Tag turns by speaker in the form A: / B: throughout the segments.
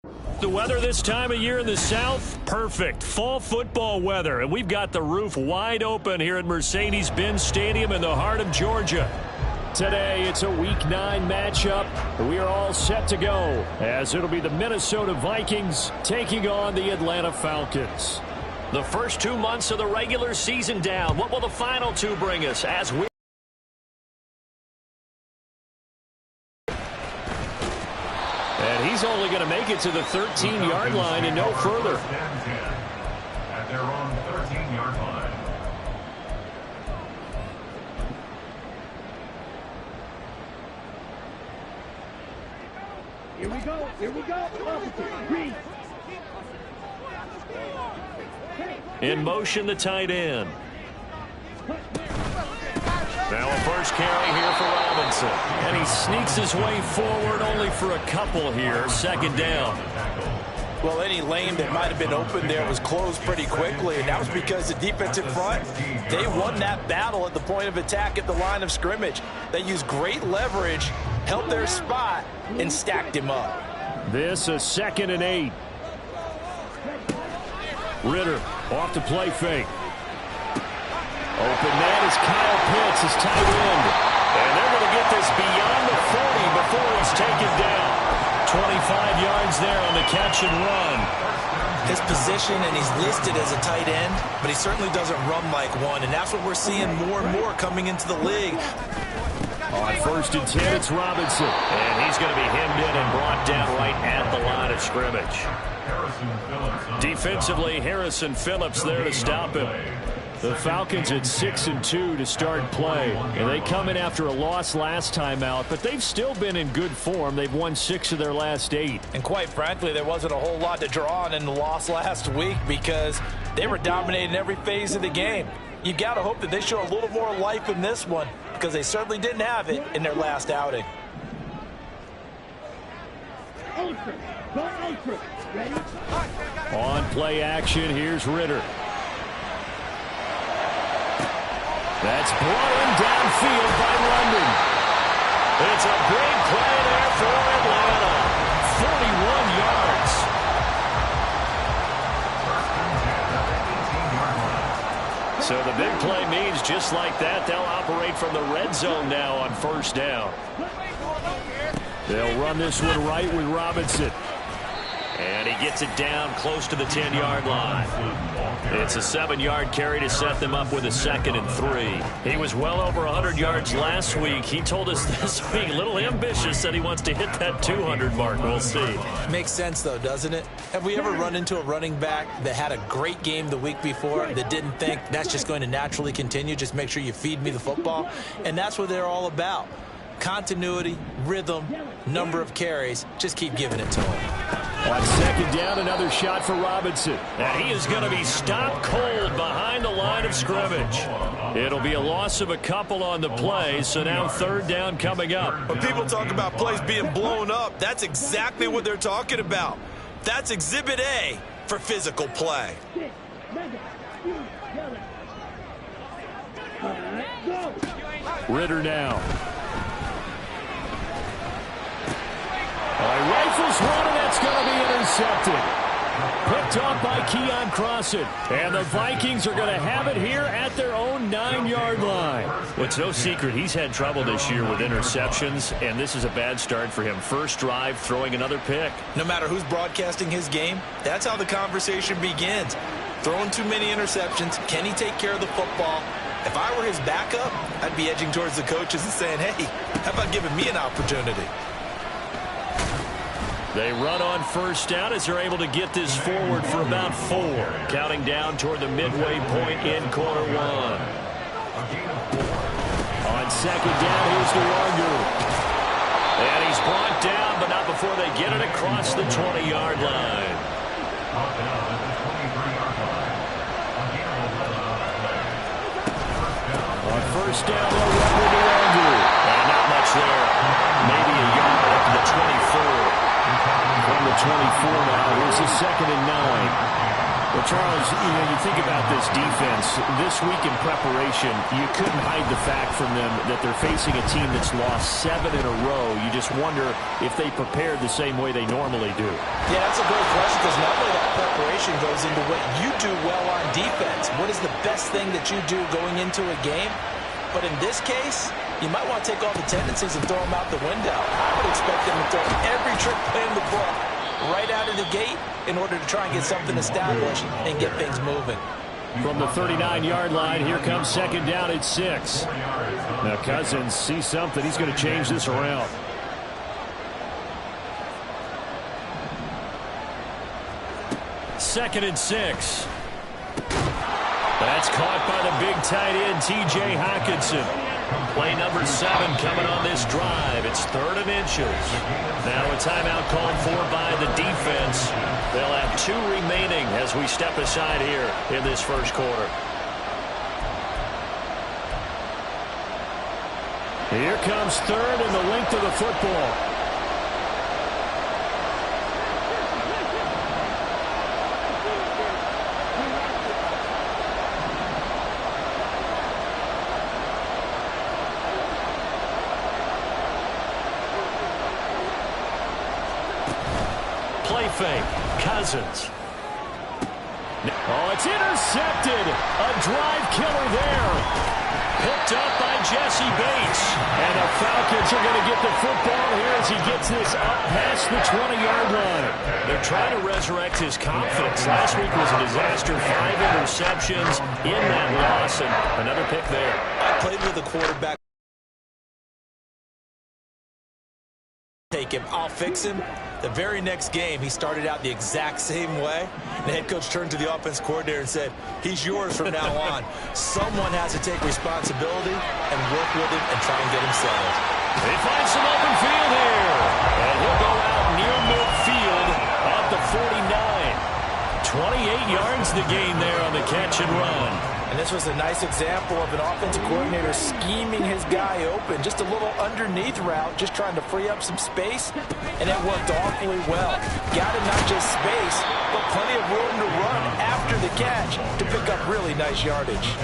A: The weather this time of year in the South, perfect. Fall football weather, and we've got the roof wide open here at Mercedes-Benz Stadium in the heart of Georgia. Today, it's a Week 9 matchup. We are all set to go, as it'll be the Minnesota Vikings taking on the Atlanta Falcons. The first 2 months of the regular season down. What will the final two bring us as we... And he's only going to make it to the 13-yard line and no further.
B: At their own 13-yard line.
C: Here we go. Here we go. Read.
A: In motion, the tight end. Now a first carry here for Robinson. And he sneaks his way forward only for a couple here. Second down.
D: Well, any lane that might have been open there was closed pretty quickly, and that was because the defensive front, they won that battle at the point of attack at the line of scrimmage. They used great leverage, held their spot, and stacked him up.
A: This a 2nd and 8. Ritter off the play fake. Open man is Kyle Pitts, his tight end. And they're going to get this beyond the 40 before it's taken down. 25 yards there on the catch and run.
D: His position, and he's listed as a tight end, but he certainly doesn't run like one, and that's what we're seeing more and more coming into the league.
A: On 1st and 10, it's Robinson. And he's going to be hemmed in and brought down right at the line of scrimmage. Defensively, Harrison Phillips there to stop him. The Falcons at 6-2 to start play. And they come in after a loss last time out, but they've still been in good form. They've won 6 of their last 8.
D: And quite frankly, there wasn't a whole lot to draw on in the loss last week because they were dominating every phase of the game. You got to hope that they show a little more life in this one because they certainly didn't have it in their last outing.
A: On play action, here's Ritter. That's brought in downfield by London. It's a big play there for Atlanta. 41 yards. So the big play means just like that, they'll operate from the red zone now on 1st down. They'll run this one right with Robinson. And he gets it down close to the 10-yard line. It's a 7-yard carry to set them up with a 2nd and 3. He was well over 100 yards last week. He told us this week, a little ambitious, said he wants to hit that 200 mark. We'll see.
D: Makes sense, though, doesn't it? Have we ever run into a running back that had a great game the week before that didn't think that's just going to naturally continue? Just make sure you feed me the football. And that's what they're all about. Continuity, rhythm, number of carries. Just keep giving it to him.
A: On 2nd down, another shot for Robinson. And he is going to be stopped cold behind the line of scrimmage. It'll be a loss of a couple on the play, so now 3rd down coming up.
D: When people talk about plays being blown up, that's exactly what they're talking about. That's Exhibit A for physical play.
A: Ritter now. Rifles one, and that's going to be intercepted. Picked off by Keon Crossan. And the Vikings are going to have it here at their own 9-yard line. Well, it's no secret he's had trouble this year with interceptions, and this is a bad start for him. First drive, throwing another pick.
D: No matter who's broadcasting his game, that's how the conversation begins. Throwing too many interceptions. Can he take care of the football? If I were his backup, I'd be edging towards the coaches and saying, hey, how about giving me an opportunity?
A: They run on 1st down as they're able to get this forward for about 4. Counting down toward the midway point in quarter 1. On 2nd down, here's DeWarger. And he's brought down, but not before they get it across the 20-yard line. On 1st down, they'll run with DeWarger. And not much there. Maybe a yard up to the 24. From the 24 now, here's a 2nd and 9. Well, Charles, you think about this defense. This week in preparation, you couldn't hide the fact from them that they're facing a team that's lost 7 in a row. You just wonder if they prepared the same way they normally do.
D: Yeah, that's a great question, because normally that preparation goes into what you do well on defense. What is the best thing that you do going into a game? But in this case, you might want to take all the tendencies and throw them out the window. I would expect them to throw every trick play in the book right out of the gate in order to try and get something established and get things moving.
A: From the 39-yard line, here comes second down at 6. Now Cousins sees something. He's going to change this around. Second and 6. That's caught by the big tight end, T.J. Hockenson. Play number 7 coming on this drive. It's 3rd and inches. Now a timeout called for by the defense. They'll have 2 remaining as we step aside here in this first quarter. Here comes 3rd and the length of the football. Fake. Cousins. Oh, it's intercepted. A drive killer there. Picked up by Jesse Bates. And the Falcons are going to get the football here as he gets this up past the 20-yard line. They're trying to resurrect his confidence. Last week was a disaster. 5 interceptions in that loss, and another pick there.
D: I played with a quarterback. Take him. I'll fix him. The very next game, he started out the exact same way. The head coach turned to the offense coordinator and said, he's yours from now on. Someone has to take responsibility and work with him and try and get him settled.
A: They find some open field here. And he'll go out near midfield at the 49. 28 yards the gain there on the catch and run.
D: And this was a nice example of an offensive coordinator scheming his guy open. Just a little underneath route, just trying to free up some space, and it worked awfully well. Got him not just space, but plenty of room to run after the catch to pick up really nice yardage.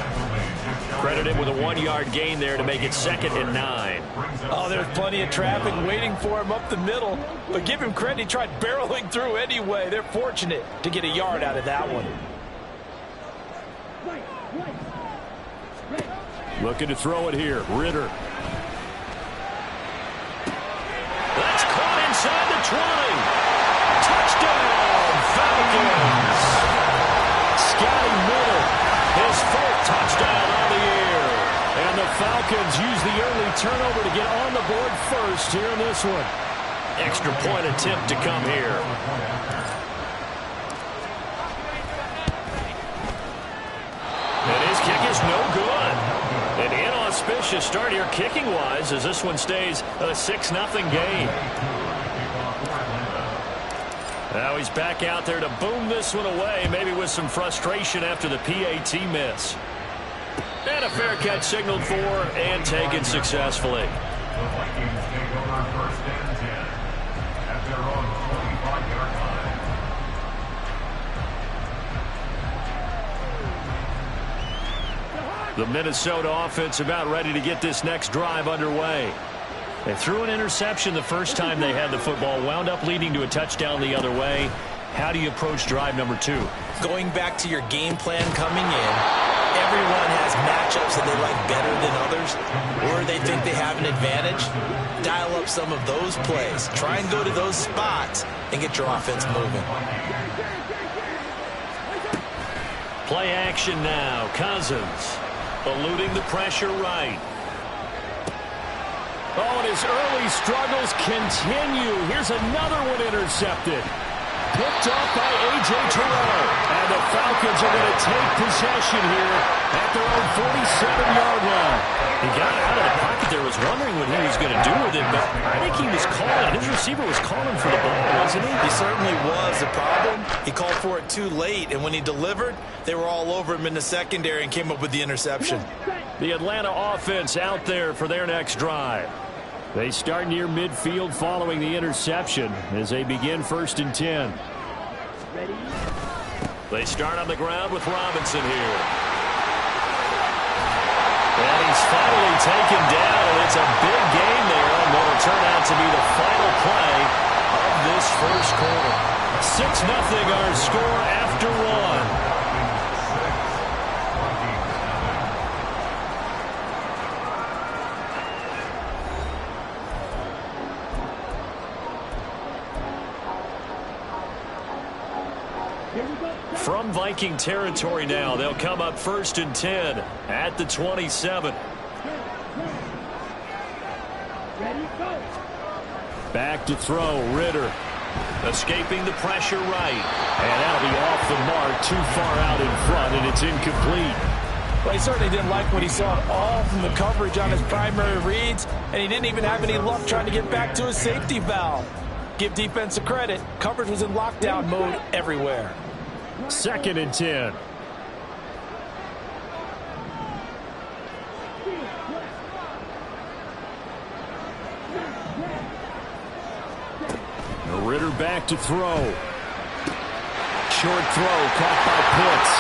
A: Credit him with a 1-yard gain there to make it 2nd and 9.
D: Oh, there's plenty of traffic waiting for him up the middle, but give him credit, he tried barreling through anyway. They're fortunate to get a yard out of that one.
A: Looking to throw it here. Ritter. That's caught inside the 20. Touchdown, Falcons. Scotty Miller, his 4th touchdown on the year. And the Falcons use the early turnover to get on the board first here in this one. Extra point attempt to come here. And his kick is no good. An inauspicious start here kicking-wise as this one stays a 6-0 game. Now he's back out there to boom this one away, maybe with some frustration after the PAT miss. And a fair catch signaled for and taken successfully.
B: The Vikings take over 1st and 10 at their own 25-yard line.
A: The Minnesota offense about ready to get this next drive underway. They threw an interception the first time they had the football, wound up leading to a touchdown the other way. How do you approach drive number 2?
D: Going back to your game plan coming in, everyone has matchups that they like better than others, or they think they have an advantage. Dial up some of those plays. Try and go to those spots and get your offense moving.
A: Play action now. Cousins eluding the pressure right. Oh, and his early struggles continue. Here's another one intercepted. Picked off by A.J. Terrell. And the Falcons are going to take possession here at their own 47-yard line. He got out of the pocket there, was wondering what he was going to do with it, but I think he was calling. His receiver was calling for the ball, wasn't he?
D: He certainly was. The problem, he called for it too late, and when he delivered, they were all over him in the secondary and came up with the interception.
A: The Atlanta offense out there for their next drive. They start near midfield following the interception as they begin 1st and 10. They start on the ground with Robinson here. And he's finally taken down, and it's a big gain there, and what will turn out to be the final play of this first quarter. 6-0 our score after one. From Viking territory now, they'll come up 1st and 10 at the 27. Back to throw, Ritter. Escaping the pressure right. And that'll be off the mark, too far out in front, and it's incomplete.
D: Well, he certainly didn't like what he saw all from the coverage on his primary reads, and he didn't even have any luck trying to get back to his safety valve. Give defense a credit. Coverage was in lockdown mode everywhere.
A: 2nd and 10. Ritter back to throw. Short throw caught by Pitts.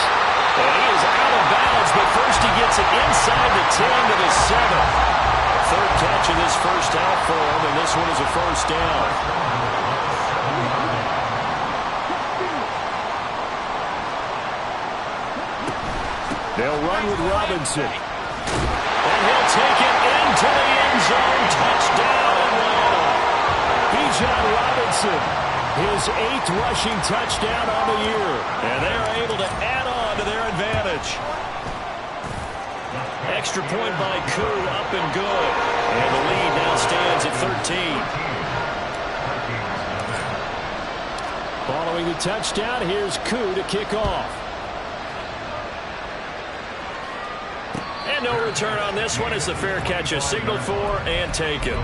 A: And he is out of bounds, but first he gets it inside the 10 to the 7. Third catch of this first half for him, and this one is a first down. They'll run with Robinson. And he'll take it into the end zone. Touchdown, Atlanta. Bijan Robinson, his 8th rushing touchdown on the year. And they're able to add on to their advantage. Extra point by Koo, up and good. And the lead now stands at 13. Following the touchdown, here's Koo to kick off. And no return on this one as the fair catch is signaled for and taken.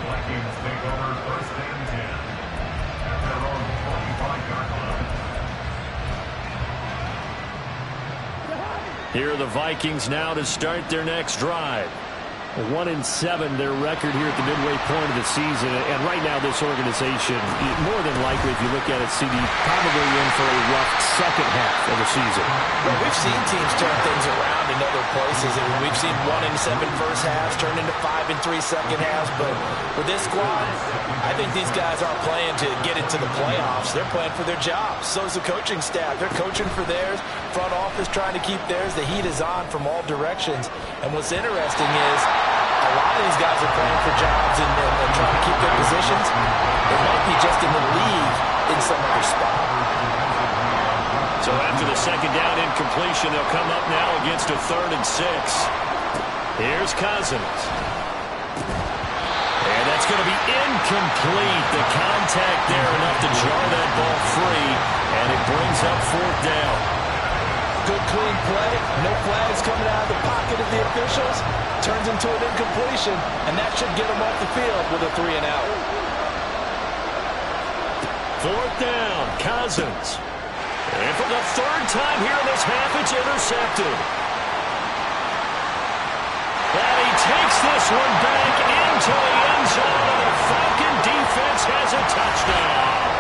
A: Here are the Vikings now to start their next drive. 1-7 their record here at the midway point of the season, and right now this organization, more than likely if you look at it, CD, probably in for a rough second half of the season.
D: Well, we've seen teams turn things around in other places. I mean, we've seen 1-7 first halves turn into 5-3 second halves, but with this squad, I think these guys aren't playing to get into the playoffs. They're playing for their jobs. So is the coaching staff. They're coaching for theirs. Front office trying to keep theirs. The heat is on from all directions. And what's interesting is a lot of these guys are playing for jobs and trying to keep their positions. It might be just in the league in some other spot.
A: So after the second down incompletion, they'll come up now against a 3rd and 6. Here's Cousins. And that's going to be incomplete. The contact there enough to jar that ball free, and it brings up 4th down.
D: Good, clean play. No flags coming out of the pocket of the officials. Turns into an incompletion, and that should get them off the field with a 3-and-out.
A: 4th down, Cousins. And for the 3rd time here in this half, it's intercepted. And he takes this one back into the end zone, and the Falcon defense has a touchdown.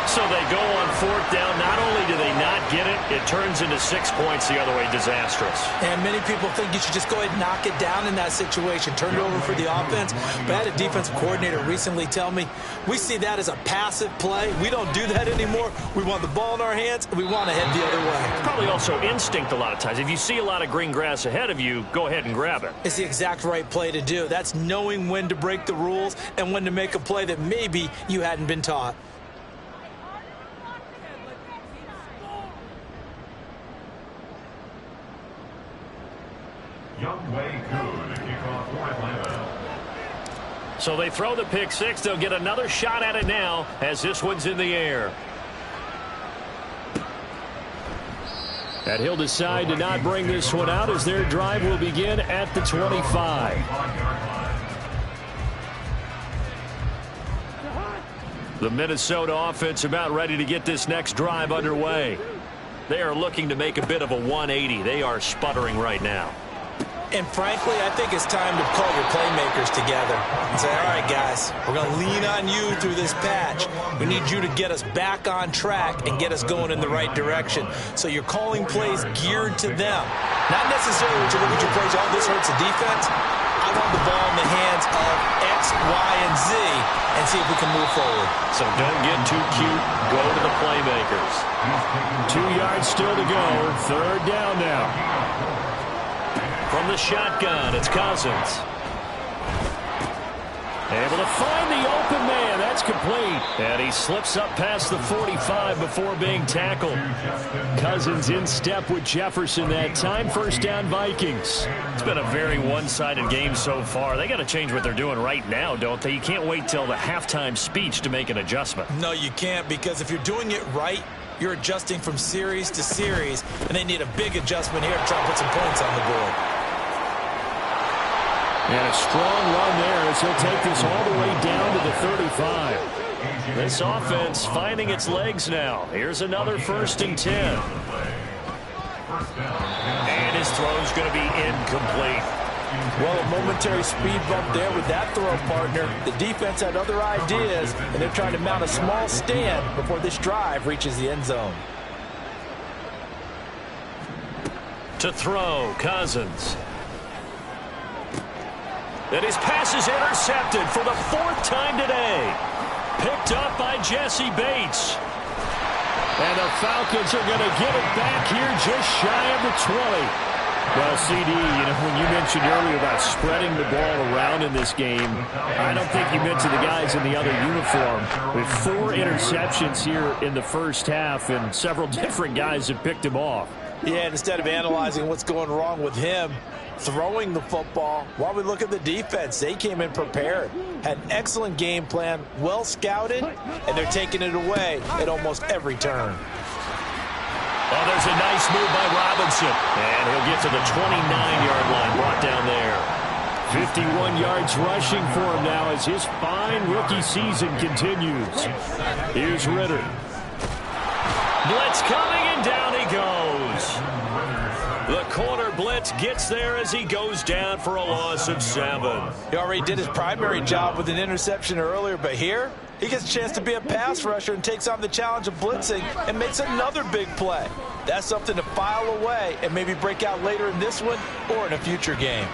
A: So they go on 4th down. Not only do they not get it, it turns into 6 points the other way. Disastrous.
D: And many people think you should just go ahead and knock it down in that situation. Turn it over for the offense. But I had a defensive coordinator recently tell me, we see that as a passive play. We don't do that anymore. We want the ball in our hands, and we want to head the other way.
A: It's probably also instinct a lot of times. If you see a lot of green grass ahead of you, go ahead and grab it.
D: It's the exact right play to do. That's knowing when to break the rules and when to make a play that maybe you hadn't been taught. So
A: they throw the pick six. They'll get another shot at it now as this one's in the air. And he'll decide to not bring this one out as their drive will begin at the 25. The Minnesota offense about ready to get this next drive underway. They are looking to make a bit of a 180. They are sputtering right now.
D: And frankly, I think it's time to call your playmakers together and say, all right, guys, we're going to lean on you through this patch. We need you to get us back on track and get us going in the right direction. So you're calling plays geared to them. Not necessarily when you look at your plays, oh, this hurts the defense. I want the ball in the hands of X, Y, and Z and see if we can move forward.
A: So don't get too cute. Go to the playmakers. 2 yards still to go. Third down now. From the shotgun, it's Cousins. Able to find the open man. That's complete. And he slips up past the 45 before being tackled. Cousins in step with Jefferson that time. First down, Vikings. It's been a very one-sided game so far. They got to change what they're doing right now, don't they? You can't wait till the halftime speech to make an adjustment.
D: No, you can't, because if you're doing it right, you're adjusting from series to series, and they need a big adjustment here to try and put some points on the board.
A: And a strong run there as he'll take this all the way down to the 35. This offense finding its legs now. Here's another 1st and 10. And his throw's going to be incomplete.
D: Well, a momentary speed bump there with that throw, partner. The defense had other ideas, and they're trying to mount a small stand before this drive reaches the end zone.
A: To throw, Cousins. And his pass is intercepted for the 4th time today. Picked up by Jesse Bates. And the Falcons are going to get it back here just shy of the 20. Well, CD, when you mentioned earlier about spreading the ball around in this game, I don't think you mentioned the guys in the other uniform. With 4 interceptions here in the first half, and several different guys have picked him off.
D: Yeah, and instead of analyzing what's going wrong with him, throwing the football, while we look at the defense, they came in prepared, had an excellent game plan, well scouted, and they're taking it away at almost every turn.
A: Oh, there's a nice move by Robinson. And he'll get to the 29-yard line, brought down there. 51 yards rushing for him now as his fine rookie season continues. Here's Ritter. Blitz coming, and down he goes. The corner blitz gets there as he goes down for a loss of 7.
D: He already did his primary job with an interception earlier, but here he gets a chance to be a pass rusher and takes on the challenge of blitzing and makes another big play. That's something to file away and maybe break out later in this one or in a future game.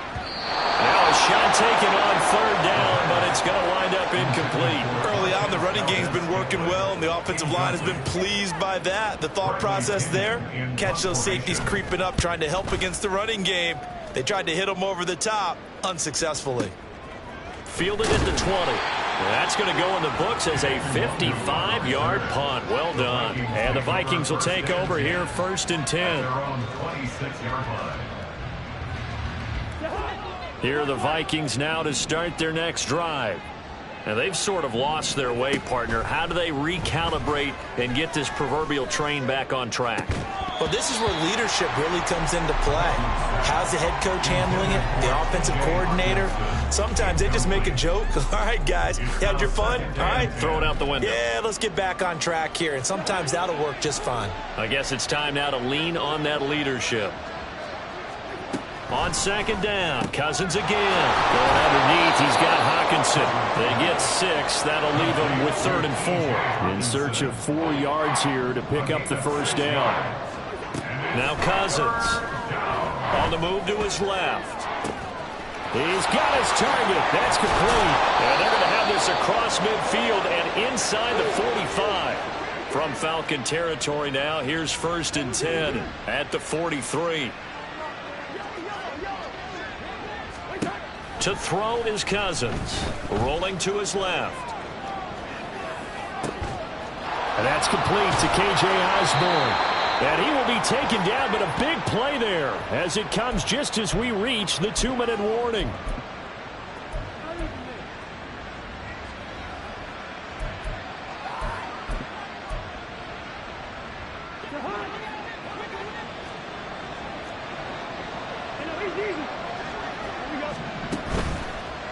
A: Now a shot taken on 3rd down, but it's going to wind up incomplete.
D: Early on, the running game's been working well, and the offensive line has been pleased by that. The thought process there, catch those safeties creeping up, trying to help against the running game. They tried to hit them over the top, unsuccessfully.
A: Fielded at the 20. That's going to go in the books as a 55-yard punt. Well done. And the Vikings will take over here, 1st and 10. Here are the Vikings now to start their next drive. Now, they've sort of lost their way, partner. How do they recalibrate and get this proverbial train back on track?
D: Well, this is where leadership really comes into play. How's the head coach handling it? The offensive coordinator? Sometimes they just make a joke. All right, guys, you had your fun? All right.
A: Throw it out the window.
D: Yeah, let's get back on track here. And sometimes that'll work just fine.
A: I guess it's time now to lean on that leadership. On 2nd down, Cousins again. Going underneath, he's got Hockenson. They get 6. That'll leave him with 3rd and 4. In search of 4 yards here to pick up the 1st down. Now Cousins. On the move to his left. He's got his target. That's complete. And they're going to have this across midfield and inside the 45. From Falcon territory now, here's 1st and 10 at the 43. To throw is Cousins. Rolling to his left. And that's complete to K.J. Osborne. And he will be taken down, but a big play there as it comes just as we reach the 2-minute warning.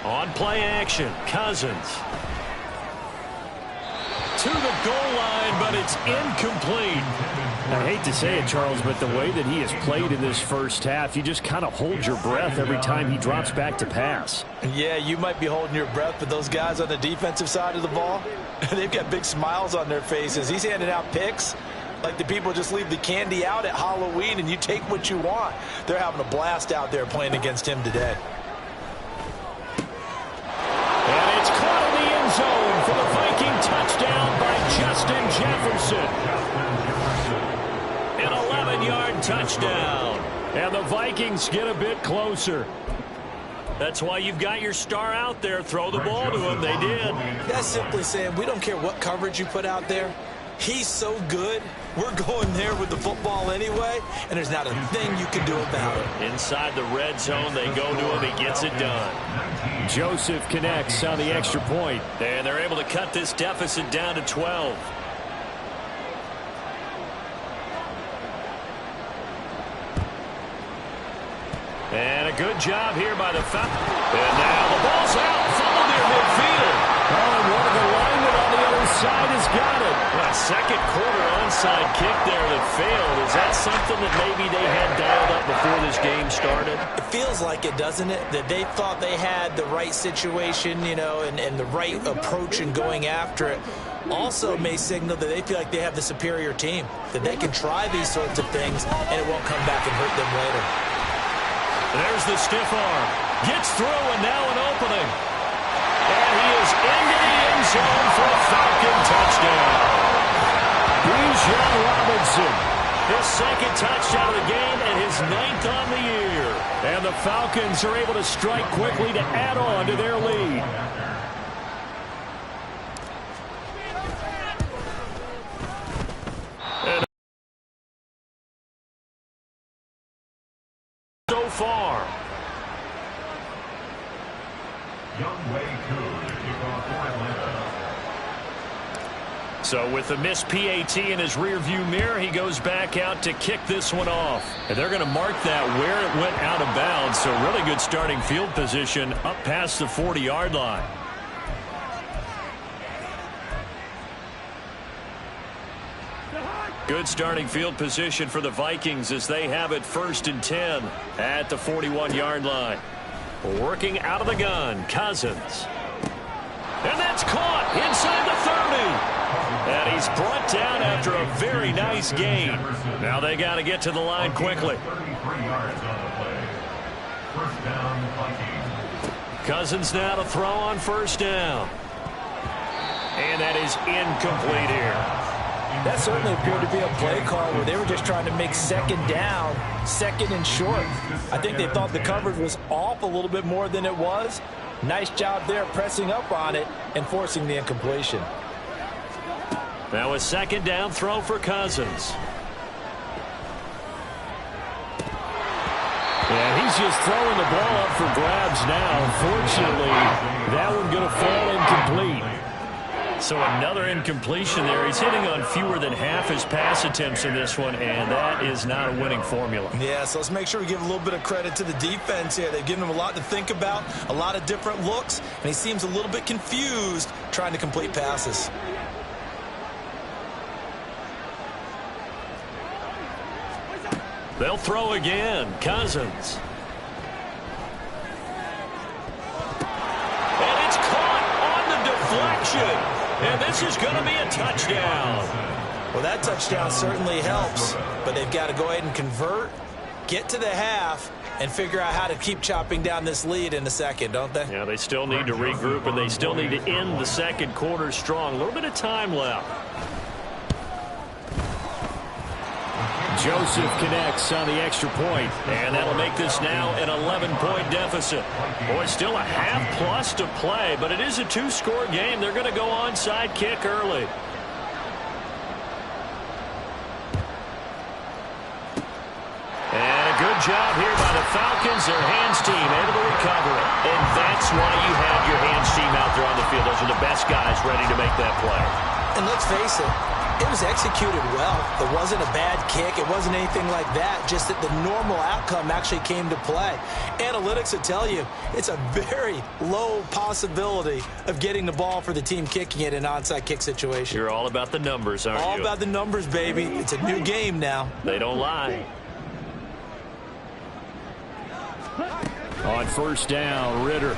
A: On play action, Cousins. To the goal line, but it's incomplete. I hate to say it, Charles, but the way that he has played in this first half, you just kind of hold your breath every time he drops back to pass.
D: Yeah, you might be holding your breath, but those guys on the defensive side of the ball, they've got big smiles on their faces. He's handing out picks like the people just leave the candy out at Halloween and you take what you want. They're having a blast out there playing against him today.
A: And it's caught in the end zone for the Viking touchdown by Justin Jefferson. An 11-yard touchdown. And the Vikings get a bit closer. That's why you've got your star out there. Throw the ball to him. They did.
D: That's simply saying we don't care what coverage you put out there. He's so good. We're going there with the football anyway, and there's not a thing you can do about it.
A: Inside the red zone, they go to him. He gets it done. Joseph connects on the extra point. And they're able to cut this deficit down to 12. And a good job here by the Falcons. And now the ball's out. Fumbled near midfield. Oh, and one of the linemen on the other side has got it. A second quarter onside kick there that failed. Is that something that maybe they had dialed up before this game started?
D: It feels like it, doesn't it? That they thought they had the right situation, you know, and the right approach in going after it. Also may signal that they feel like they have the superior team, that they can try these sorts of things and it won't come back and hurt them later.
A: There's the stiff arm. Gets through and now an opening. And he is into the end zone for a Falcon touchdown. Bijan Robinson. His second touchdown of the game and his 9th on the year. And the Falcons are able to strike quickly to add on to their lead. So far. So with the missed PAT in his rearview mirror, he goes back out to kick this one off. And they're going to mark that where it went out of bounds. So really good starting field position up past the 40-yard line. Good starting field position for the Vikings as they have it 1st and 10 at the 41-yard line. Working out of the gun, Cousins. And that's caught inside the 30. And he's brought down after a very nice gain. Now they got to get to the line quickly. Cousins now to throw on 1st down. And that is incomplete here.
D: That certainly appeared to be a play call where they were just trying to make 2nd down, 2nd and short. I think they thought the coverage was off a little bit more than it was. Nice job there pressing up on it and forcing the incompletion.
A: Now a 2nd down throw for Cousins. And he's just throwing the ball up for grabs now. Unfortunately, that one going to fall incomplete. So another incompletion there. He's hitting on fewer than half his pass attempts in this one, and that is not a winning formula.
D: Yeah, so let's make sure we give a little bit of credit to the defense here. They've given him a lot to think about, a lot of different looks, and he seems a little bit confused trying to complete passes.
A: They'll throw again. Cousins. And it's caught on the deflection. And this is going to be a touchdown.
D: Well, that touchdown certainly helps, but they've got to go ahead and convert, get to the half, and figure out how to keep chopping down this lead in the second, don't they?
A: Yeah, they still need to regroup, and they still need to end the second quarter strong. A little bit of time left. Joseph connects on the extra point, and that'll make this now an 11-point deficit. Boy, still a half-plus to play, but it is a 2-score game. They're going to go onside kick early. And a good job here by the Falcons. Their hands team able to recover it. And that's why you have your hands team out there on the field. Those are the best guys ready to make that play.
D: And let's face it, It was executed well. It wasn't a bad kick. It wasn't anything like that. Just that the normal outcome actually came to play. Analytics will tell you it's a very low possibility of getting the ball for the team kicking it in an onside kick situation.
A: You're all about the numbers, aren't you?
D: All about the numbers, baby. It's a new game now.
A: They don't lie. On first down, Ritter.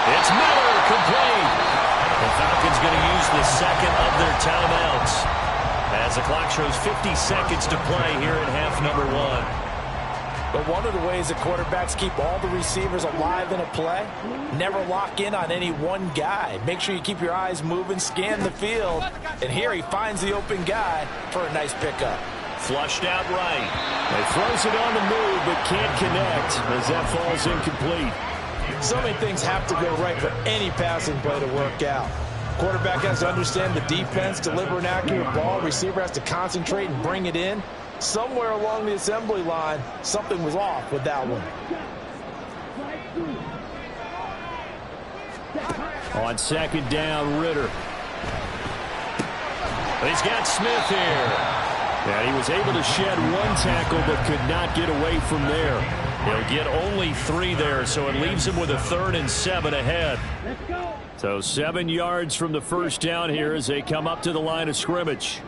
A: It's Miller, complete. The Falcons going to use the second of their timeouts as the clock shows 50 seconds to play here in half number one.
D: But one of the ways that quarterbacks keep all the receivers alive in a play, never lock in on any one guy. Make sure you keep your eyes moving, scan the field, and here he finds the open guy for a nice pickup.
A: Flushed out right. He throws it on the move but can't connect as that falls incomplete.
D: So many things have to go right for any passing play to work out. Quarterback has to understand the defense, deliver an accurate ball. Receiver has to concentrate and bring it in. Somewhere along the assembly line, something was off with that one.
A: On second down, Ritter. He's got Smith here. And he was able to shed one tackle but could not get away from there. He'll get only 3 there, so it leaves him with a 3rd and 7 ahead. So 7 yards from the first down here as they come up to the line of scrimmage.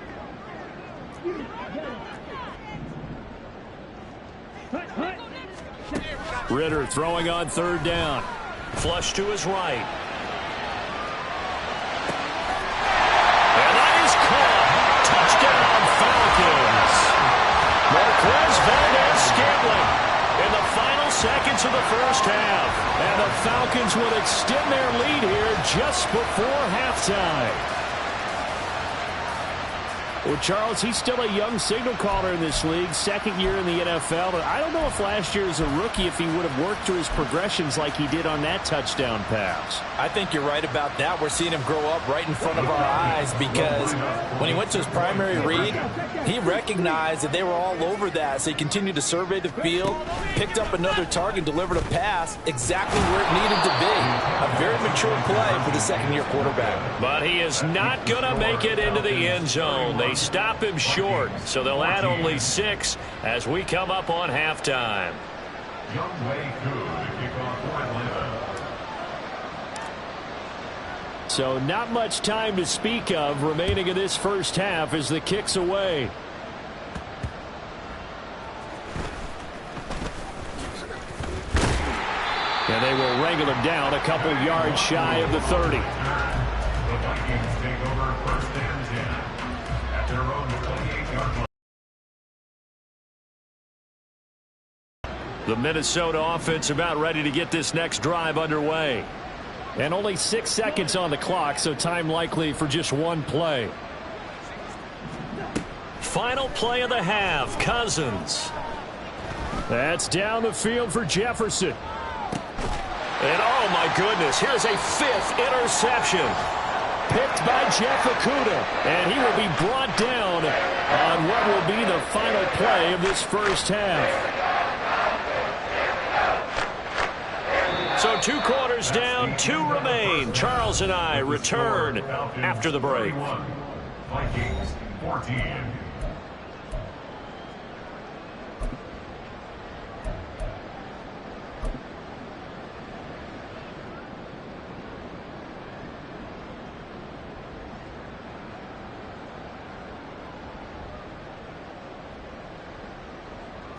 A: Ritter throwing on third down. Flush to his right. And that is caught. Touchdown, Falcons. Marquez Valdez-Scantling in the final seconds of the first half. And the Falcons will extend their lead here just before halftime. Well, Charles, he's still a young signal caller in this league, second year in the NFL. But I don't know if last year as a rookie, if he would have worked through his progressions like he did on that touchdown pass.
D: I think you're right about that. We're seeing him grow up right in front of our eyes because when he went to his primary read, he recognized that they were all over that. So he continued to survey the field, picked up another target, delivered a pass exactly where it needed to be. A very mature play for the second-year quarterback.
A: But he is not going to make it into the end zone. They stop him short, so they'll add only 6 as we come up on halftime. So not much time to speak of remaining in this first half as the kick's away. And they will wrangle him down a couple yards shy of the 30.
B: The Vikings take over first and 10 at their own 28-yard line.
A: The Minnesota offense about ready to get this next drive underway. And only 6 seconds on the clock, so time likely for just one play. Final play of the half, Cousins. That's down the field for Jefferson. And oh my goodness, here's a 5th interception. Picked by Jeff Okudah, and he will be brought down on what will be the final play of this first half. So 2 quarters down, 2 remain. Charles and I return after the break.
B: Vikings 14.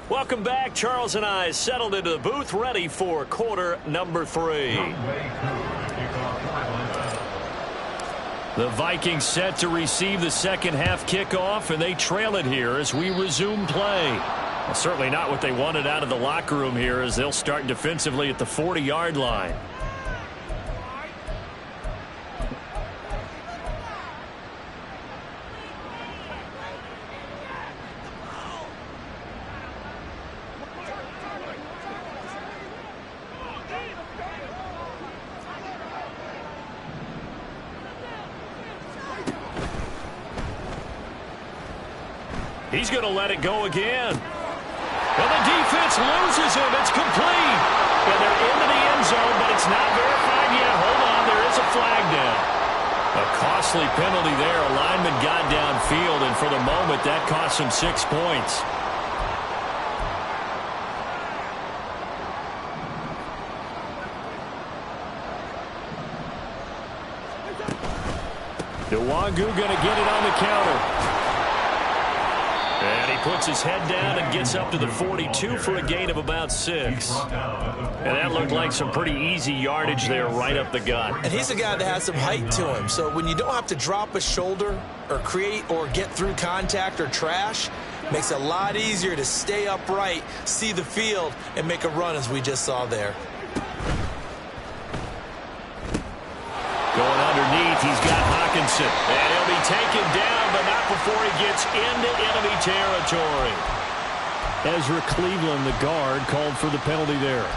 A: Welcome back. Charles and I settled into the booth, ready for quarter number 3. The Vikings set to receive the second half kickoff, and they trail it here as we resume play. Well, certainly not what they wanted out of the locker room here as they'll start defensively at the 40-yard line. He's going to let it go again. And the defense loses him. It's complete. And they're into the end zone, but it's not verified yet. Hold on, there is a flag down. A costly penalty there. A lineman got downfield, and for the moment, that cost him 6 points. Nwangu going to get it on the counter. And he puts his head down and gets up to the 42 for a gain of about 6. And that looked like some pretty easy yardage there right up the gut.
D: And he's a guy that has some height to him. So when you don't have to drop a shoulder or create or get through contact or trash, makes it a lot easier to stay upright, see the field, and make a run as we just saw there.
A: Going underneath, he's got Hawkinson. And he'll be taken down, but not before he gets into enemy territory. Ezra Cleveland, the guard, called for the penalty there.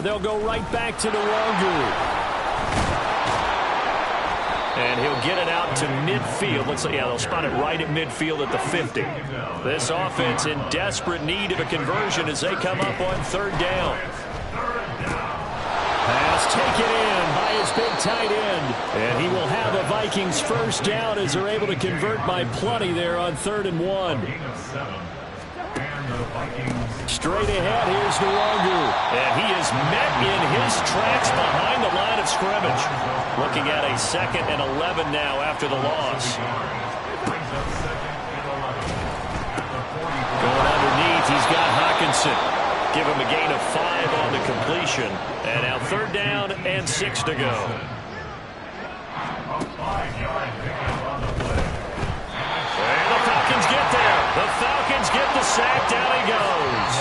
A: They'll go right back to Nwangu. And he'll get it out to midfield. Looks like, yeah, they'll spot it right at midfield at the 50. This offense in desperate need of a conversion as they come up on 3rd down. Pass taken in by his big tight end. And he will have a Vikings 1st down as they're able to convert by plenty there on 3rd and 1. Straight ahead, here's Nwangu. And he is met in his tracks behind the line of scrimmage. Looking at a 2nd and 11 now after the loss. Going underneath, he's got Hawkinson. Give him a gain of 5 on the completion. And now 3rd down and 6 to go. And the Falcons get there. The Falcons get the sack. Down he goes.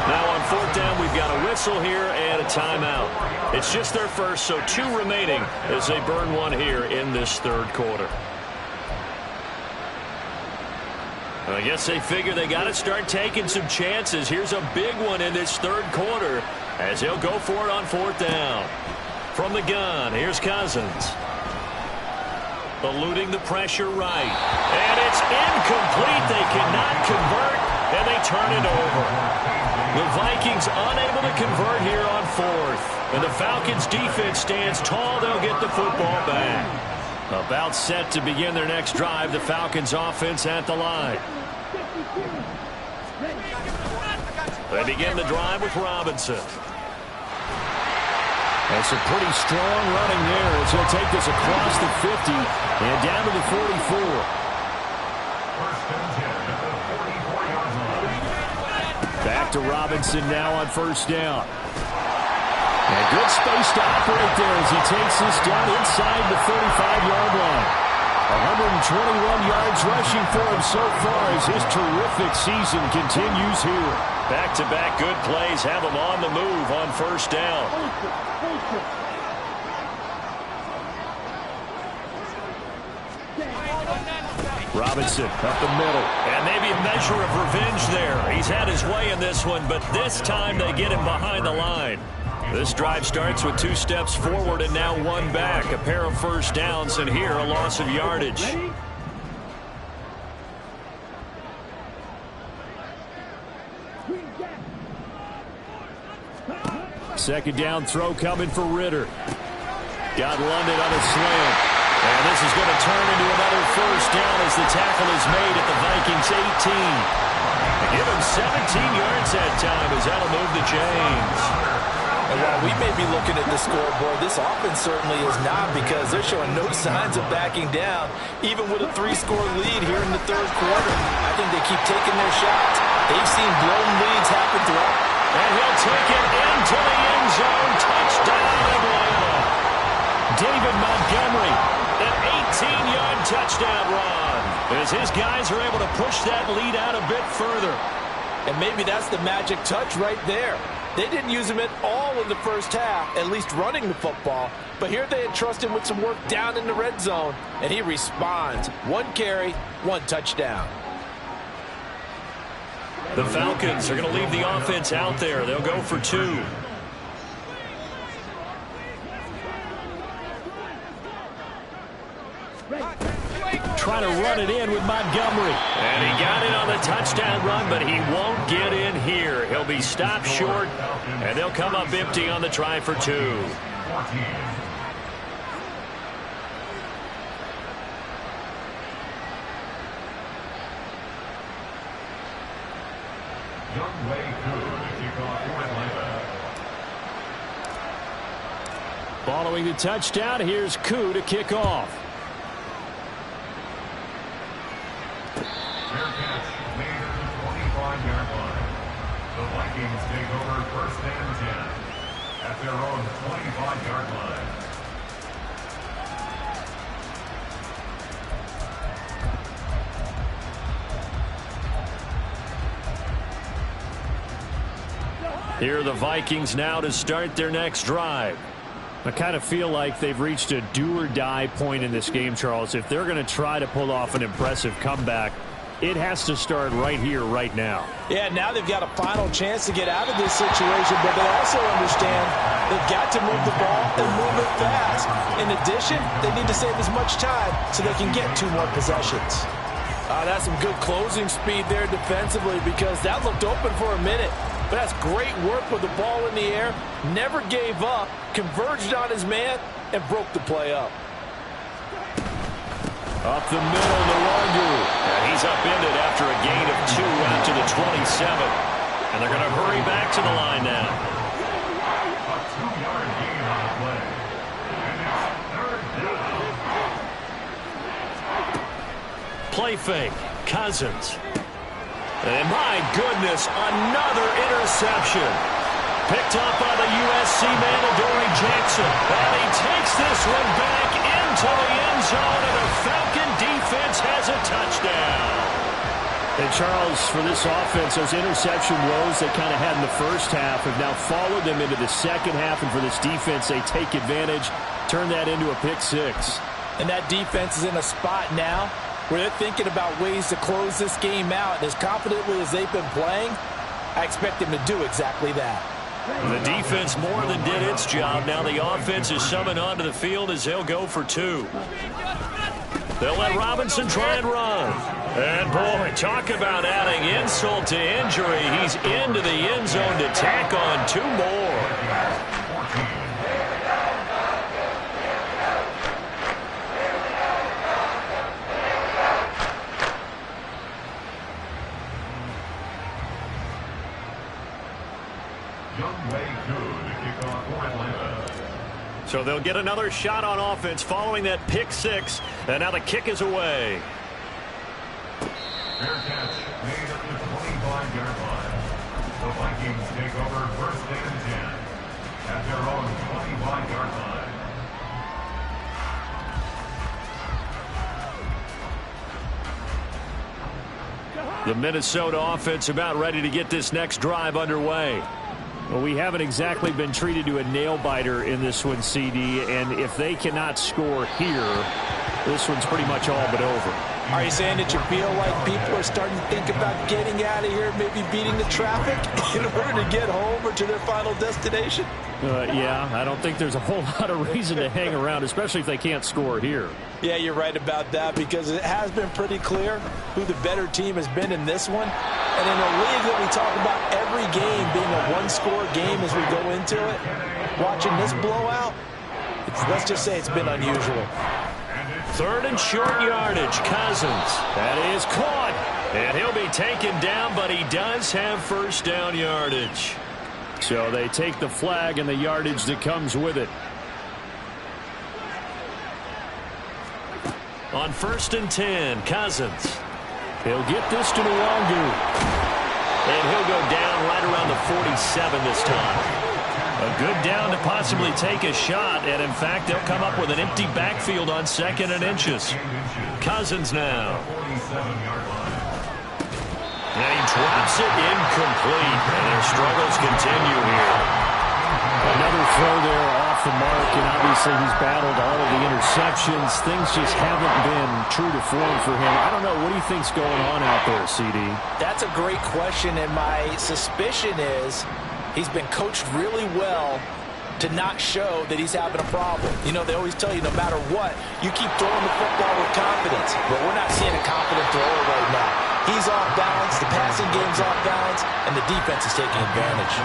A: Now on 4th down, we've got a whistle here and a timeout. It's just their first, so 2 remaining as they burn 1 here in this 3rd quarter. I guess they figure they got to start taking some chances. Here's a big one in this 3rd quarter as he'll go for it on 4th down. From the gun, here's Cousins. Eluding the pressure right. And it's incomplete. They cannot convert, and they turn it over. The Vikings unable to convert here on 4th. And the Falcons defense stands tall. They'll get the football back. About set to begin their next drive. The Falcons offense at the line. They begin the drive with Robinson. And some pretty strong running there as he'll take this across the 50 and down to the 44. Back to Robinson now on 1st down. And good space to operate there as he takes this down inside the 35-yard line. 121 yards rushing for him so far as his terrific season continues here. Back-to-back good plays have him on the move on 1st down. Robinson up the middle. And maybe a measure of revenge there. He's had his way in this one, but this time they get him behind the line. This drive starts with 2 steps forward and now 1 back. A pair of 1st downs, and here a loss of yardage. Second down throw coming for Ritter. Got London on a slam. And this is going to turn into another 1st down as the tackle is made at the Vikings 18. Give him 17 yards that time as that'll move the chains.
D: And while we may be looking at the scoreboard, this offense certainly is not, because they're showing no signs of backing down, even with a 3-score lead here in the 3rd quarter. I think they keep taking their shots. They've seen blown leads happen throughout.
A: And he'll take it into the end zone. Touchdown, Atlanta. David Montgomery, an 18-yard touchdown run, as his guys are able to push that lead out a bit further.
D: And maybe that's the magic touch right there. They didn't use him at all in the first half, at least running the football. But here they entrust him with some work down in the red zone, and he responds. 1 carry, 1 touchdown.
A: The Falcons are going to leave the offense out there. They'll go for 2. Trying to run it in with Montgomery. And he got in on the touchdown run, but he won't get in here. He'll be stopped short, and they'll come up empty on the try for 2. Following the touchdown, here's Koo to kick off.
B: Fair catch made at the 25-yard line. The Vikings take over 1st and 10 at their own 25-yard line.
A: Here are the Vikings now to start their next drive. I kind of feel like they've reached a do-or-die point in this game, Charles. If they're going to try to pull off an impressive comeback, it has to start right here, right now.
D: Yeah, now they've got a final chance to get out of this situation, but they also understand they've got to move the ball and move it fast. In addition, they need to save as much time so they can get 2 more possessions. That's some good closing speed there defensively, because that looked open for a minute. But that's great work with the ball in the air. Never gave up, converged on his man, and broke the play up.
A: Up the middle to Longu. And he's upended after a gain of 2 out to the 27. And they're going to hurry back to the line now.
B: A 2-yard gain on the play. And it's 3rd down.
A: Play fake. Cousins. And my goodness, another interception. Picked up by the USC man, Adoree Jackson. And he takes this one back into the end zone, and the Falcon defense has a touchdown. And Charles, for this offense, those interception woes they kind of had in the first half have now followed them into the second half. And for this defense, they take advantage, turn that into a pick 6.
D: And that defense is in a spot now where they're thinking about ways to close this game out. And as confidently as they've been playing, I expect them to do exactly that.
A: The defense more than did its job. Now the offense is summoned onto the field as they'll go for 2. They'll let Robinson try and run. And boy, talk about adding insult to injury. He's into the end zone to tack on 2 more. So they'll get another shot on offense following that pick 6. And now the kick is away.
B: Fair catch made at the 25-yard line. The Vikings take over 1st and 10 at their own 25-yard line.
A: The Minnesota offense about ready to get this next drive underway. Well, we haven't exactly been treated to a nail-biter in this one, CD, and if they cannot score here, this one's pretty much all but over.
D: Are you saying that you feel like people are starting to think about getting out of here, maybe beating the traffic in order to get home or to their final destination?
A: Yeah, I don't think there's a whole lot of reason to hang around, especially if they can't score here.
D: Yeah, you're right about that, because it has been pretty clear who the better team has been in this one. And in a league that we talk about every game being a one-score game as we go into it, watching this blowout, let's just say it's been unusual.
A: 3rd and short yardage. Cousins. That is caught. And he'll be taken down, but he does have 1st down yardage. So they take the flag and the yardage that comes with it. On 1st and 10, Cousins. He'll get this to Nwangwu. And he'll go down right around the 47 this time. A good down to possibly take a shot, and in fact, they'll come up with an empty backfield on 2nd and inches. Cousins now. And he drops it incomplete. And their struggles continue here.
E: Another throw there off the mark, and obviously he's battled all of the interceptions. Things just haven't been true to form for him. I don't know. What do you think's going on out there, CD?
D: That's a great question, and my suspicion is he's been coached really well to not show that he's having a problem. You know, they always tell you no matter what, you keep throwing the football with confidence. But we're not seeing a confident thrower right now. He's off balance, the passing game's off balance, and the defense is taking advantage.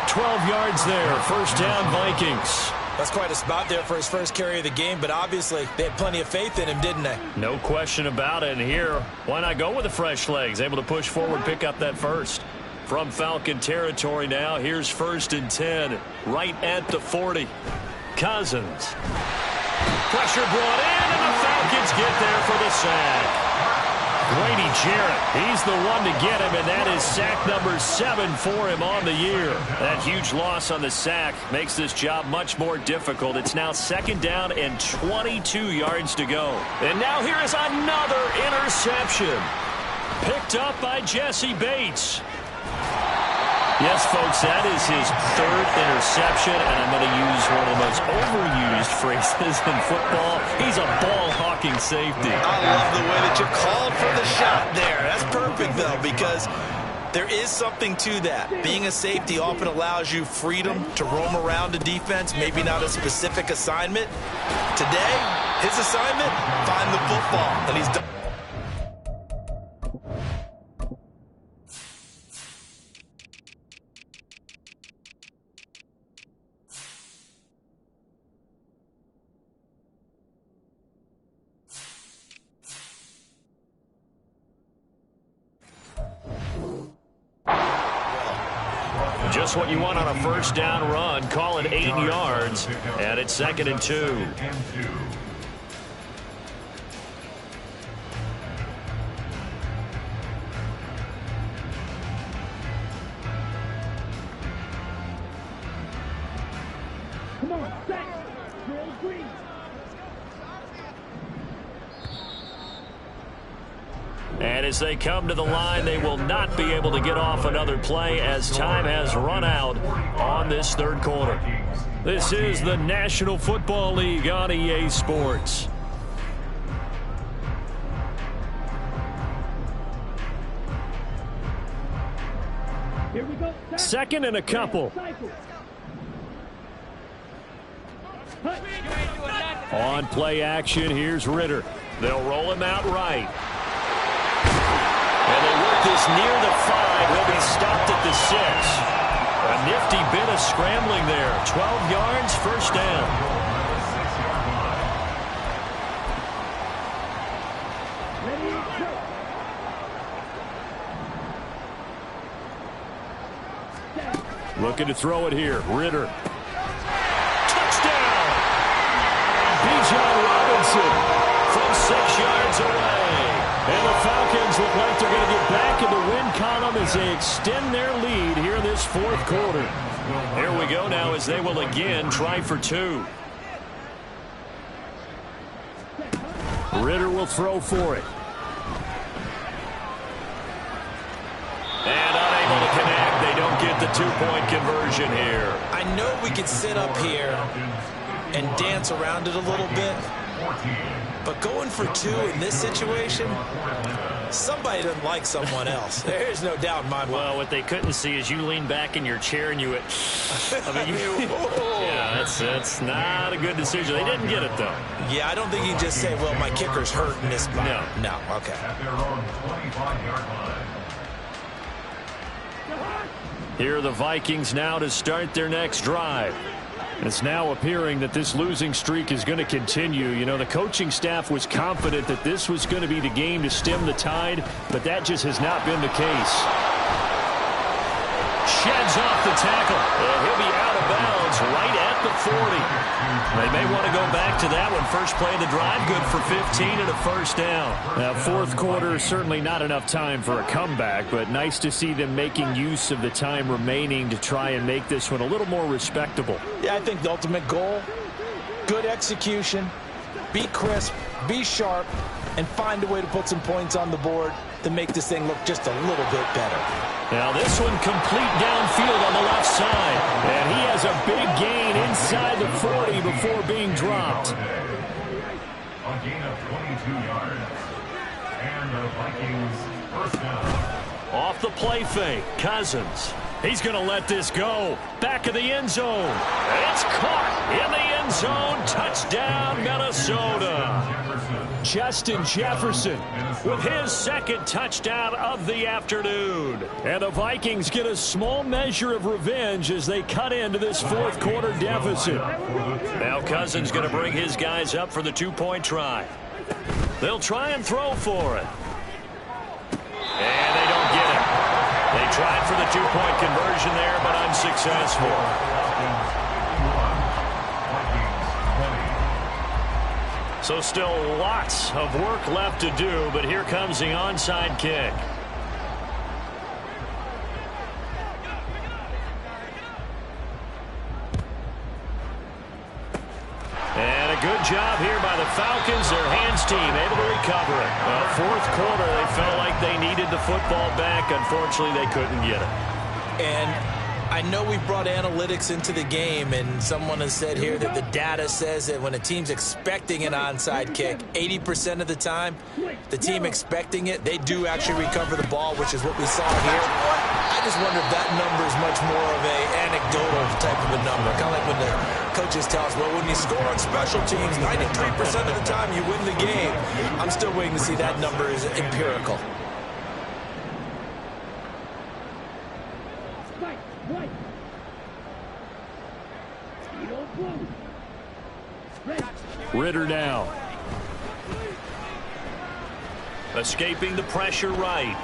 A: 12 yards there, first down Vikings.
D: That's quite a spot there for his first carry of the game, but obviously they had plenty of faith in him, didn't they?
A: No question about it. And here, why not go with the fresh legs? Able to push forward, pick up that first. From Falcon territory now, here's 1st and 10, right at the 40. Cousins. Pressure brought in, and the Falcons get there for the sack. Grady Jarrett, he's the one to get him, and that is sack number 7 for him on the year. That huge loss on the sack makes this job much more difficult. It's now 2nd down and 22 yards to go. And now here is another interception. Picked up by Jesse Bates. Yes, folks, that is his 3rd interception, and I'm going to use one of the most overused phrases in football. He's a ball-hawking safety.
D: I love the way that you called for the shot there. That's perfect, though, because there is something to that. Being a safety often allows you freedom to roam around a defense, maybe not a specific assignment. Today, his assignment, find the football, and he's done.
A: Just what you want on a first down run. Call it 8 yards, and it's 2nd and 2.
C: Come on, set. Real green.
A: And as they come to the line, they will not be able to get off another play as time has run out on this 3rd quarter. This is the National Football League on EA Sports.
C: Here we go.
A: 2nd and a couple. On play action, here's Ritter. They'll roll him out right. And they work this near the 5. He'll be stopped at the 6. A nifty bit of scrambling there. 12 yards, first down. Looking to throw it here. Ritter. Touchdown! Bijan Robinson from 6 yards away. And the Falcons look like they're going to get back in the win column as they extend their lead here in this 4th quarter. Here we go now as they will again try for 2. Ritter will throw for it. And unable to connect. They don't get the 2-point conversion here.
D: I know we could sit up here and dance around it a little bit, but going for 2 in this situation, somebody doesn't like someone else. There's no doubt in my mind.
A: Well, what they couldn't see is you lean back in your chair and you went, yeah, that's not a good decision. They didn't get it, though.
D: Yeah, I don't think you can just say, well, my kicker's hurt in this spot. No, okay.
B: At their own 25-yard line.
A: Here are the Vikings now to start their next drive. It's now appearing that this losing streak is going to continue. You know, the coaching staff was confident that this was going to be the game to stem the tide, but that just has not been the case. Sheds off the tackle. He'll be out of bounds right at the 40. They may want to go back to that one. First play of the drive, good for 15 and a first down.
E: Now, 4th quarter, certainly not enough time for a comeback, but nice to see them making use of the time remaining to try and make this one a little more respectable.
D: Yeah, I think the ultimate goal, good execution, be crisp, be sharp, and find a way to put some points on the board. to make this thing look just a little bit better.
A: Now this one complete downfield on the left side. And he has a big gain inside the 40 before being dropped.
B: A gain of 22 yards. And the Vikings first down.
A: Off the play fake, Cousins. He's going to let this go. Back of the end zone. It's caught in the end zone. Touchdown, Minnesota. Justin Jefferson with his second touchdown of the afternoon. And the Vikings get a small measure of revenge as they cut into this fourth quarter deficit. Now Cousins going to bring his guys up for the two-point try. They'll try and throw for it. And they don't get it. They tried for the two-point conversion there, but unsuccessful. So still lots of work left to do, but here comes the onside kick. And a good job here by the Falcons. Their hands team able to recover it. Fourth quarter, they felt like they needed the football back. Unfortunately, they couldn't get it.
D: And I know we brought analytics into the game, and someone has said here that the data says that when a team's expecting an onside kick, 80% of the time, the team expecting it, they do actually recover the ball, which is what we saw here. I just wonder if that number is much more of a anecdotal type of a number. Kind of like when the coaches tell us, well, when you score on special teams, 93% of the time you win the game. I'm still waiting to see that number is empirical.
A: Ritter now. Escaping the pressure right.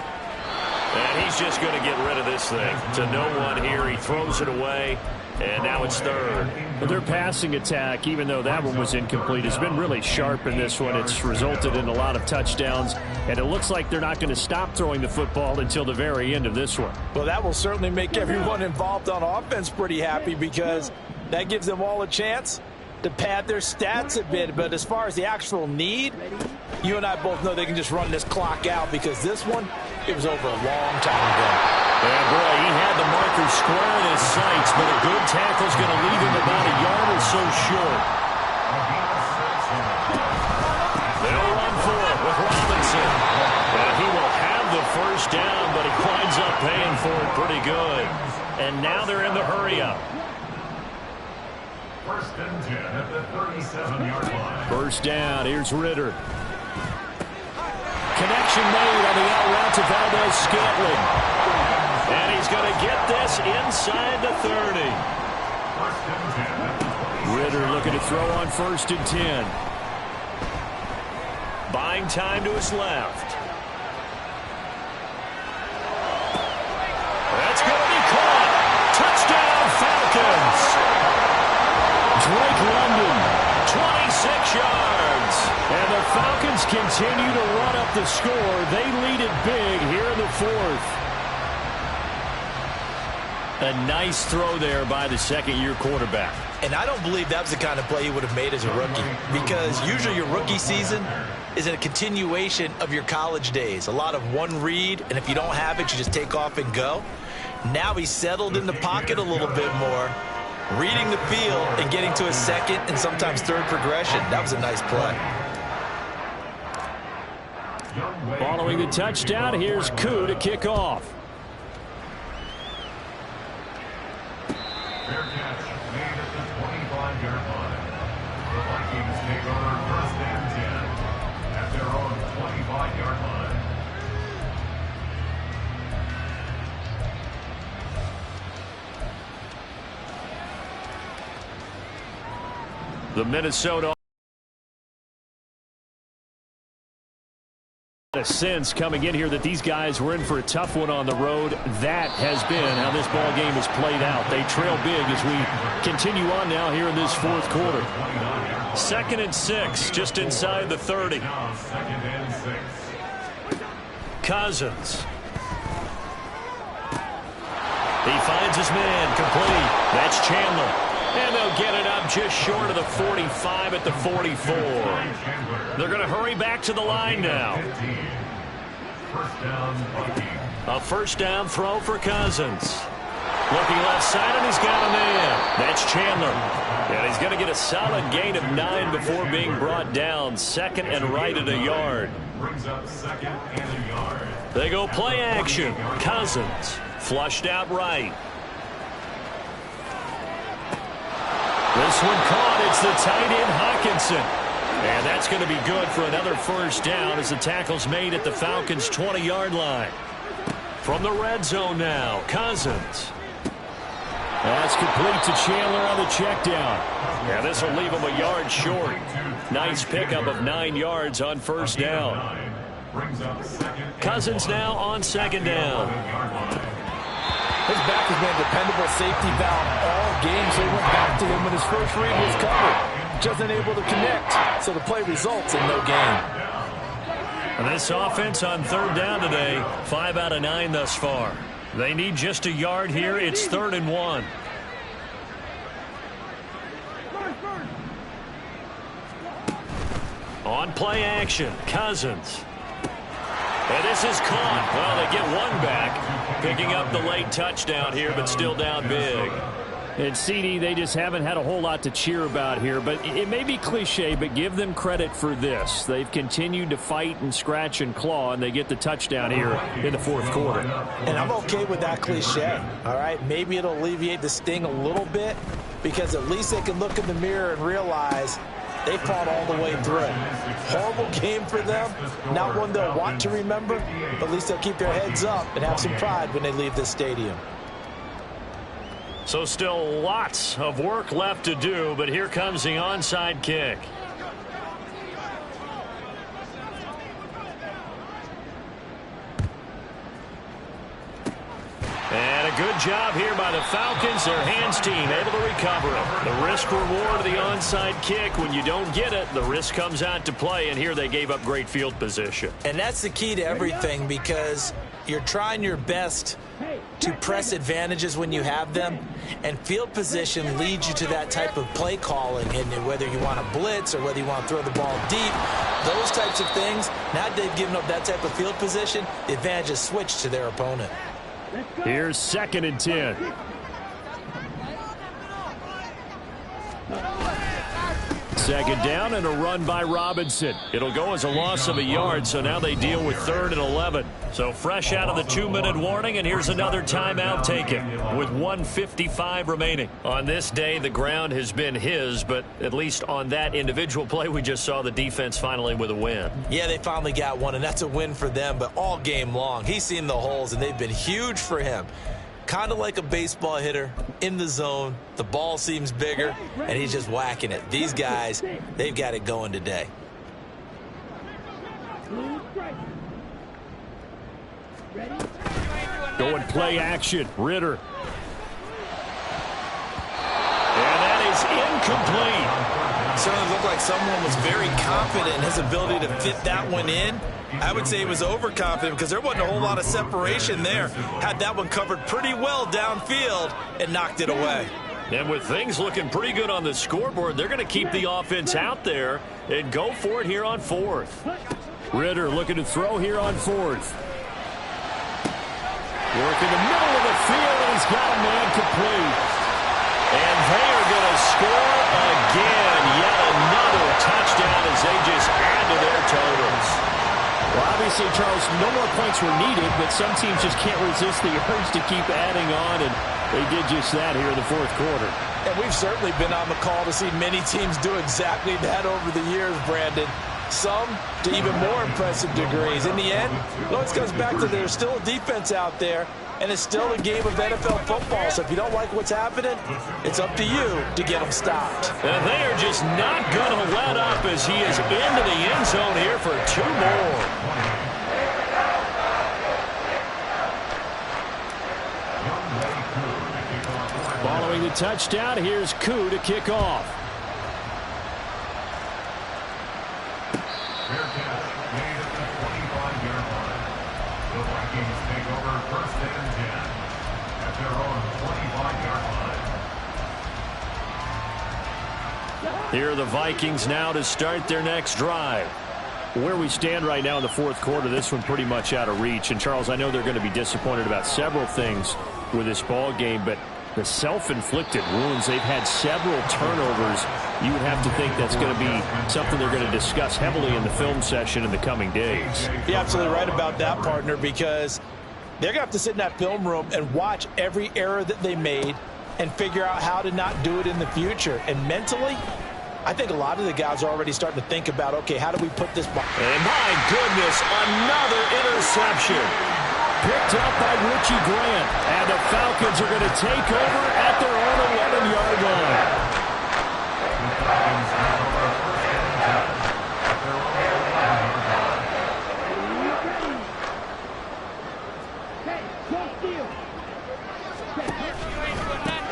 A: And he's just going to get rid of this thing. To no one here. He throws it away. And now it's third.
E: But their passing attack, even though that one was incomplete, has been really sharp in this one. It's resulted in a lot of touchdowns. And it looks like they're not going to stop throwing the football until the very end of this one.
D: Well, that will certainly make everyone involved on offense pretty happy, because that gives them all a chance to pad their stats a bit. But as far as the actual need, you and I both know they can just run this clock out, because this one, it was over a long time ago.
A: And boy, he had the marker square in his sights, but a good tackle's going to leave him about a yard or so short. They'll run for it with Robinson. And he will have the first down, but he winds up paying for it pretty good. And now they're in the hurry-up.
B: First and 10 at the 37-yard line.
E: First down. Here's Ritter.
A: Connection made on the out route to Valdez-Scantling. And he's going to get this inside the 30.
E: Ritter looking to throw on first and 10.
A: Buying time to his left. That's going to be caught. Touchdown, Falcons. Drake London, 26 yards. And the Falcons continue to run up the score. They lead it big here in the fourth. A nice throw there by the second-year quarterback.
D: And I don't believe that was the kind of play he would have made as a rookie, because usually your rookie season is a continuation of your college days. A lot of one read, and if you don't have it, you just take off and go. Now he's settled in the pocket a little bit more, reading the field and getting to a second and sometimes third progression. That was a nice play.
E: Following the touchdown, here's Koo to kick off.
B: Fair catch made at the 25-yard line. The Vikings take over first and 10 at their own 25-yard line.
A: The Minnesota
E: A sense coming in here that these guys were in for a tough one on the road. That has been how this ball game has played out. They trail big as we continue on now here in this fourth quarter.
A: 2nd and 6, just inside the 30. Cousins. He finds his man, complete. That's Chandler. And they'll get it up just short of the 45 at the 44. They're going to hurry back to the line now.
B: First down, Vikings.
A: A first down throw for Cousins. Looking left side, and he's got a man. That's Chandler. And he's going to get a solid gain of 9 before being brought down. Second and right at a yard.
B: Brings up second and a yard.
A: They go play action. Cousins flushed out right. This one caught. It's the tight end, Hawkinson. And that's going to be good for another first down as the tackle's made at the Falcons' 20-yard line. From the red zone now, Cousins.
E: That's complete to Chandler on the check down.
A: Yeah, this will leave him a yard short. Nice pickup of 9 yards on first down. Cousins now on second down.
F: His back has been a dependable safety valve all game, so he went back to him when his first read was covered. Just unable to connect, so the play results in no gain.
A: And this offense on third down today, 5 out of 9 thus far. They need just a yard here. It's 3rd and 1. On play action, Cousins. And this is caught. Well, they get one back, picking up the late touchdown here, but still down big.
E: And CD, they just haven't had a whole lot to cheer about here, but it may be cliche, but give them credit for this. They've continued to fight and scratch and claw, and they get the touchdown here in the fourth quarter.
F: And I'm okay with that cliche, all right? Maybe it'll alleviate the sting a little bit, because at least they can look in the mirror and realize they fought all the way through. Horrible game for them, not one they'll want to remember, but at least they'll keep their heads up and have some pride when they leave this stadium.
A: So still lots of work left to do, but here comes the onside kick. And a good job here by the Falcons. Their hands team able to recover it. The risk reward of the onside kick. When you don't get it, the risk comes out to play, and here they gave up great field position.
D: And that's the key to everything, because you're trying your best to press advantages when you have them, and field position leads you to that type of play calling, and whether you want to blitz or whether you want to throw the ball deep, those types of things. Now they've given up that type of field position, the advantage is switched to their opponent.
E: Here's 2nd and 10. Second down and a run by Robinson.
A: It'll go as a loss of a yard, so now they deal with 3rd and 11. So fresh out of the 2-minute warning, and here's another timeout taken with 1:55 remaining. On this day, the ground has been his, but at least on that individual play, we just saw the defense finally with a win.
D: Yeah, they finally got one, and that's a win for them, but all game long, he's seen the holes, and they've been huge for him. Kind of like a baseball hitter in the zone. The ball seems bigger, and he's just whacking it. These guys, they've got it going today.
E: Going play action, Ritter.
A: And that is incomplete.
D: Certainly looked like someone was very confident in his ability to fit that one in. I would say he was overconfident because there wasn't a whole lot of separation there. Had that one covered pretty well downfield and knocked it away.
A: And with things looking pretty good on the scoreboard, they're going to keep the offense out there and go for it here on 4th.
E: Ritter looking to throw here on 4th. Work in the middle of the field, and he's got a man complete.
A: And they are going to score again. Yet another touchdown as they just add to their totals.
E: Well, obviously, Charles, no more points were needed, but some teams just can't resist the urge to keep adding on, and they did just that here in the fourth quarter.
F: And we've certainly been on the call to see many teams do exactly that over the years, Brandon. Some to even more impressive degrees. In the end, it always comes back to there's still a defense out there, and it's still a game of NFL football. So if you don't like what's happening, it's up to you to get them stopped.
A: And they are just not going to let up as he is into the end zone here for 2 more.
E: Following the touchdown, here's Koo to kick off.
B: Fair catch made at the 25-yard line. The Vikings take over 1st and 10 at their own 25-yard line.
A: Here are the Vikings now to start their next drive.
E: Where we stand right now in the fourth quarter, this one pretty much out of reach. And, Charles, I know they're going to be disappointed about several things with this ball game, but the self-inflicted wounds, they've had several turnovers. You would have to think that's going to be something they're going to discuss heavily in the film session in the coming days.
F: You're absolutely right about that, partner, because they're going to have to sit in that film room and watch every error that they made and figure out how to not do it in the future. And mentally, I think a lot of the guys are already starting to think about, okay, how do we put this behind?
A: And my goodness, another interception.
E: Picked up by Richie Grant. And the Falcons are going to take over at their own 11-yard line.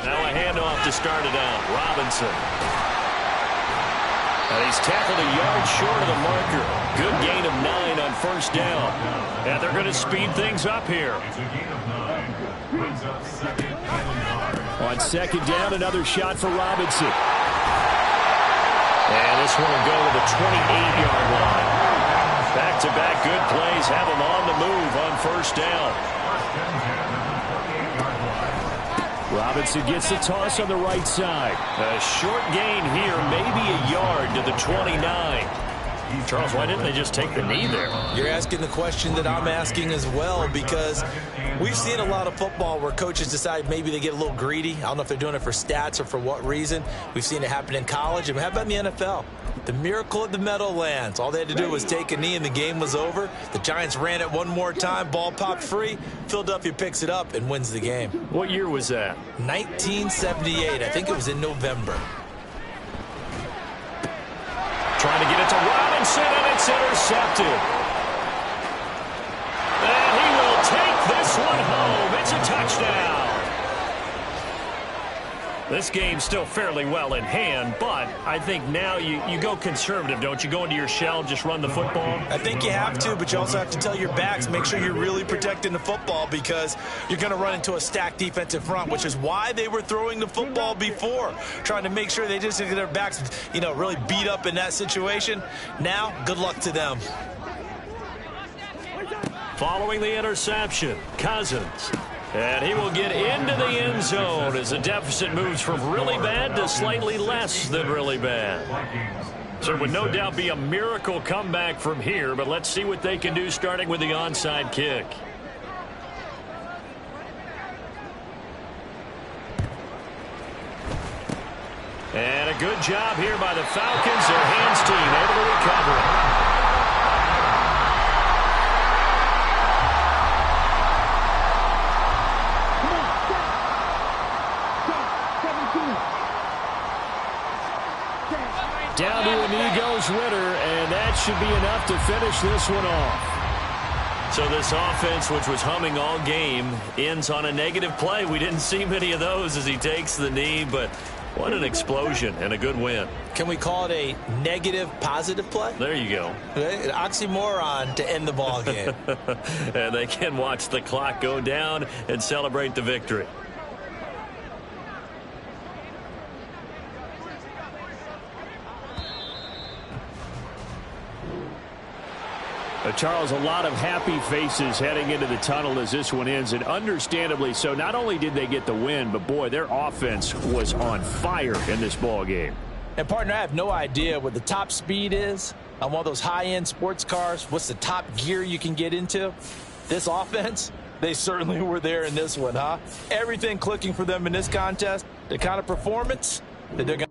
A: Now a handoff to start it out. Robinson. And he's tackled a yard short of the marker. Good gain of 9 on first down. And they're going to speed things up here.
B: It's a gain of 9. Brings up second and yard.
E: On second down, another shot for Robinson.
A: And this one will go to the 28-yard line. Back-to-back good plays have him on the move on first down.
E: Robinson gets the toss on the right side.
A: A short gain here, maybe a yard to the 29. Charles, why didn't they just take the knee there?
D: You're asking the question that I'm asking as well, because we've seen a lot of football where coaches decide maybe they get a little greedy. I don't know if they're doing it for stats or for what reason. We've seen it happen in college. And how about in the NFL? The miracle at the Meadowlands. All they had to do was take a knee and the game was over. The Giants ran it one more time. Ball popped free. Philadelphia picks it up and wins the game.
E: What year was that?
D: 1978. I think it was in November.
A: Trying to get it to Robinson, and it's intercepted. And he will take this one home. It's a touchdown. This game's still fairly well in hand, but I think now you go conservative, don't you? Go into your shell, just run the football?
F: I think you have to, but you also have to tell your backs, make sure you're really protecting the football, because you're going to run into a stacked defensive front, which is why they were throwing the football before, trying to make sure they just get their backs, really beat up in that situation. Now, good luck to them.
A: Following the interception, Cousins. And he will get into the end zone as the deficit moves from really bad to slightly less than really bad. So it would no doubt be a miracle comeback from here, but let's see what they can do starting with the onside kick. And a good job here by the Falcons. Their hands team able to recover it.
E: Down to a knee goes Ritter, and that should be enough to finish this one off.
A: So this offense, which was humming all game, ends on a negative play. We didn't see many of those as he takes the knee, but what an explosion and a good win.
D: Can we call it a negative positive play?
A: There you go.
D: An oxymoron to end the ball game.
A: And they can watch the clock go down and celebrate the victory.
E: Charles, a lot of happy faces heading into the tunnel as this one ends, and understandably so. Not only did they get the win, but boy, their offense was on fire in this ball game.
F: And partner, I have no idea what the top speed is on one of those high-end sports cars. What's the top gear you can get into? This offense, they certainly were there in this one, huh? Everything clicking for them in this contest, the kind of performance that they're going